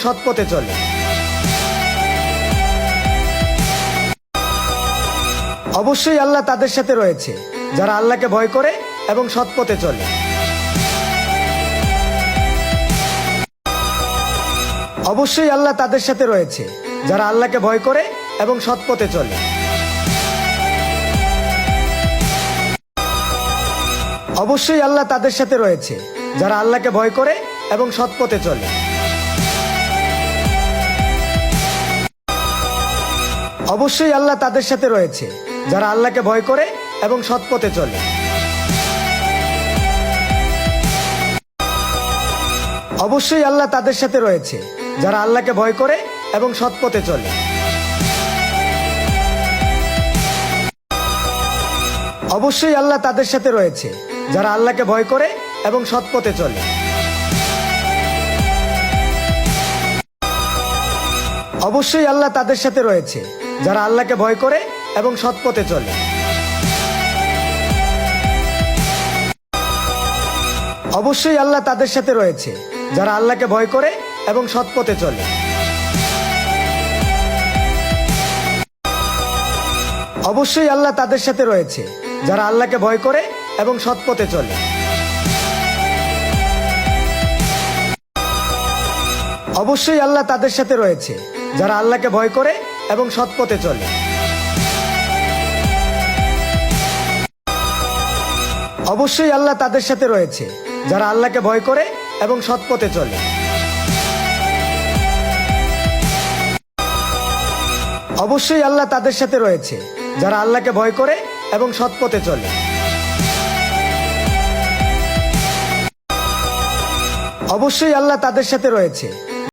সৎ পথে চলে। অবশ্যই আল্লাহ তাদের সাথে রয়েছে যারা আল্লাহকে ভয় করে এবং সৎ পথে চলে। অবশ্যই আল্লাহ তাদের সাথে রয়েছে যারা আল্লাহকে ভয় করে এবং সৎ পথে চলে। অবশ্যই আল্লাহ তাদের সাথে রয়েছে যারা আল্লাহকে ভয় করে এবং সৎ পথে চলে। অবশ্যই আল্লাহ তাদের সাথে রয়েছে যারা আল্লাহকে ভয় করে এবং সৎ পথে চলে। অবশ্যই আল্লাহ তাদের সাথে রয়েছে যারা আল্লাহকে ভয় করে এবং সৎ পথে চলে। অবশ্যই আল্লাহ তাদের সাথে রয়েছে যারা আল্লাহকে ভয় করে এবং সৎ পথে চলে। অবশ্যই আল্লাহ তাদের সাথে রয়েছে যারা আল্লাহকে ভয় করে এবং সৎ পথে চলে। অবশ্যই আল্লাহ তাদের সাথে রয়েছে যারা আল্লাহকে ভয় করে এবং সৎ পথে চলে। অবশ্যই আল্লাহ তাদের সাথে রয়েছে যারা আল্লাহকে ভয় করে এবং সৎ পথে চলে। অবশ্যই আল্লাহ তাদের সাথে রয়েছে যারা আল্লাহকে ভয় করে এবং সৎ পথে চলে। অবশ্যই আল্লাহ তাদের সাথে রয়েছে যারা আল্লাহকে ভয় করে এবং সৎ পথে চলে। অবশ্যই আল্লাহ তাদের সাথে রয়েছে যারা আল্লাহকে ভয় করে এবং সৎ পথে চলে। অবশ্যই আল্লাহ তাদের সাথে রয়েছে